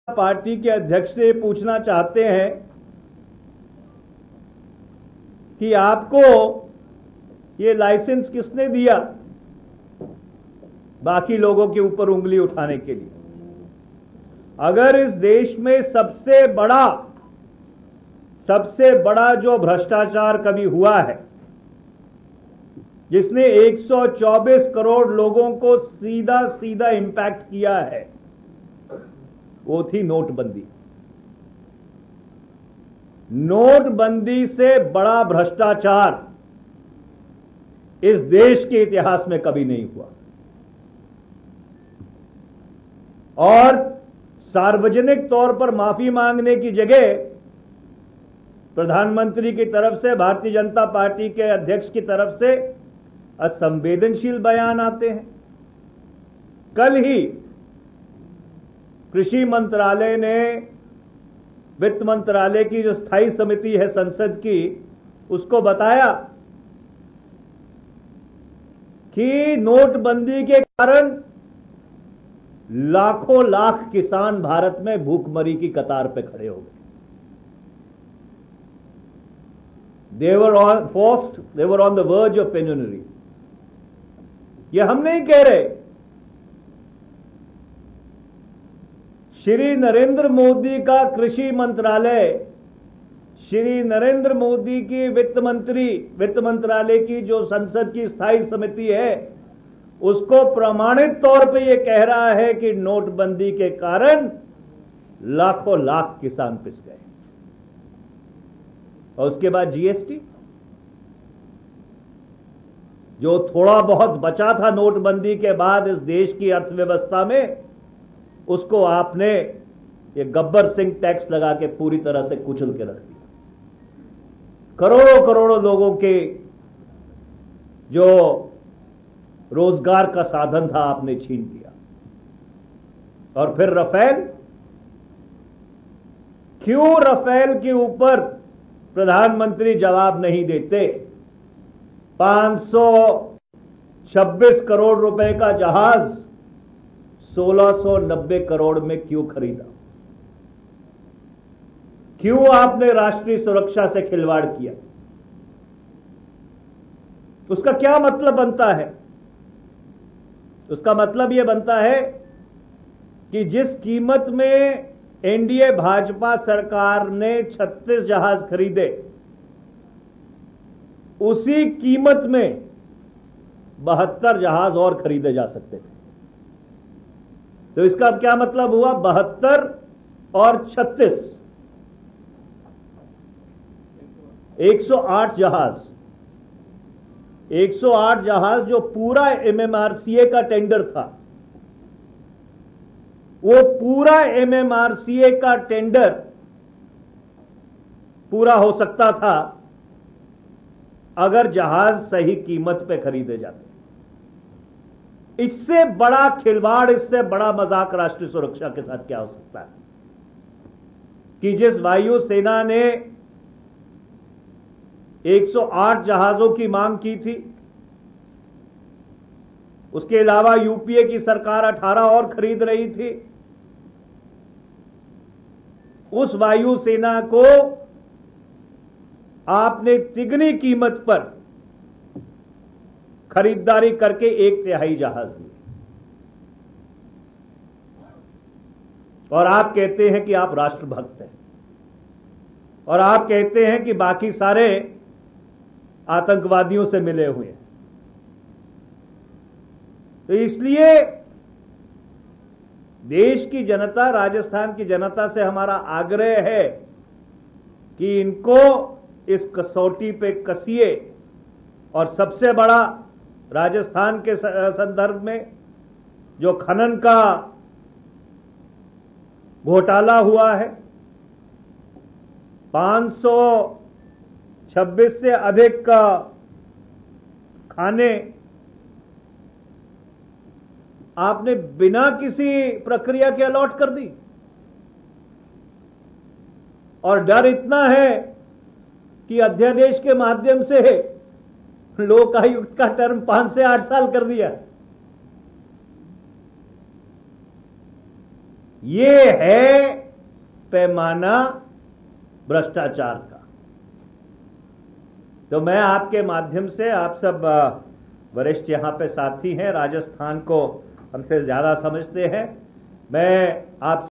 Party के अध्यक्ष से पूछना चाहते हैं कि आपको ये लाइसेंस किसने दिया बाकी लोगों के ऊपर उंगली उठाने के लिए। अगर इस देश में सबसे बड़ा जो भ्रष्टाचार कभी हुआ है, जिसने 124 करोड़ लोगों को सीधा सीधा इंपैक्ट किया है, वो थी नोटबंदी। नोटबंदी से बड़ा भ्रष्टाचार इस देश के इतिहास में कभी नहीं हुआ। और सार्वजनिक तौर पर माफी मांगने की जगह प्रधानमंत्री की तरफ से, भारतीय जनता पार्टी के अध्यक्ष की तरफ से असंवेदनशील बयान आते हैं। कल ही कृषि मंत्रालय ने वित्त मंत्रालय की जो स्थायी समिति है संसद की, उसको बताया कि नोटबंदी के कारण लाखों लाख किसान भारत में भूखमरी की कतार पे खड़े हो गए। They were on the verge of penury. ये हम नहीं कह रहे, श्री नरेंद्र मोदी का कृषि मंत्रालय, श्री नरेंद्र मोदी की वित्त मंत्रालय की जो संसद की स्थायी समिति है, उसको प्रमाणित तौर पे ये कह रहा है कि नोटबंदी के कारण लाखों लाख किसान पिस गए। और उसके बाद जीएसटी, जो थोड़ा बहुत बचा था नोटबंदी के बाद इस देश की अर्थव्यवस्था में, उसको आपने ये गब्बर सिंह टैक्स लगा के पूरी तरह से कुचल के रख दिया। करोड़ों करोड़ों लोगों के जो रोजगार का साधन था आपने छीन लिया। और फिर राफेल, क्यों राफेल के ऊपर प्रधानमंत्री जवाब नहीं देते? 526 करोड़ रुपए का जहाज 1690 करोड़ में क्यों खरीदा? क्यों आपने राष्ट्रीय सुरक्षा से खिलवाड़ किया? उसका क्या मतलब बनता है? उसका मतलब यह बनता है कि जिस कीमत में एनडीए भाजपा सरकार ने 36 जहाज खरीदे, उसी कीमत में 72 जहाज और खरीदे जा सकते थे। तो इसका अब क्या मतलब हुआ? 72 और 36, 108 जहाज। 108 जहाज जो पूरा एमएमआरसीए का टेंडर था, वो पूरा एमएमआरसीए का टेंडर पूरा हो सकता था अगर जहाज सही कीमत पे खरीदे जाते। इससे बड़ा खिलवाड़, इससे बड़ा मजाक राष्ट्रीय सुरक्षा के साथ क्या हो सकता है कि जिस वायुसेना ने 108 जहाजों की मांग की थी, उसके अलावा यूपीए की सरकार 18 और खरीद रही थी, उस वायुसेना को आपने तिगनी कीमत पर खरीदारी करके 1/3 जहाज दिए। और आप कहते हैं कि आप राष्ट्रभक्त हैं, और आप कहते हैं कि बाकी सारे आतंकवादियों से मिले हुए हैं। तो इसलिए देश की जनता, राजस्थान की जनता से हमारा आग्रह है कि इनको इस कसौटी पे कसिए। और सबसे बड़ा राजस्थान के संदर्भ में जो खनन का घोटाला हुआ है, 526 से अधिक का खाने आपने बिना किसी प्रक्रिया के अलॉट कर दी। और डर इतना है कि अध्यादेश के माध्यम से लोकायुक्त का टर्म 5 से 8 साल कर दिया। ये है पैमाना भ्रष्टाचार का। तो मैं आपके माध्यम से, आप सब वरिष्ठ यहां पे साथी हैं, राजस्थान को हमसे ज्यादा समझते हैं, मैं आप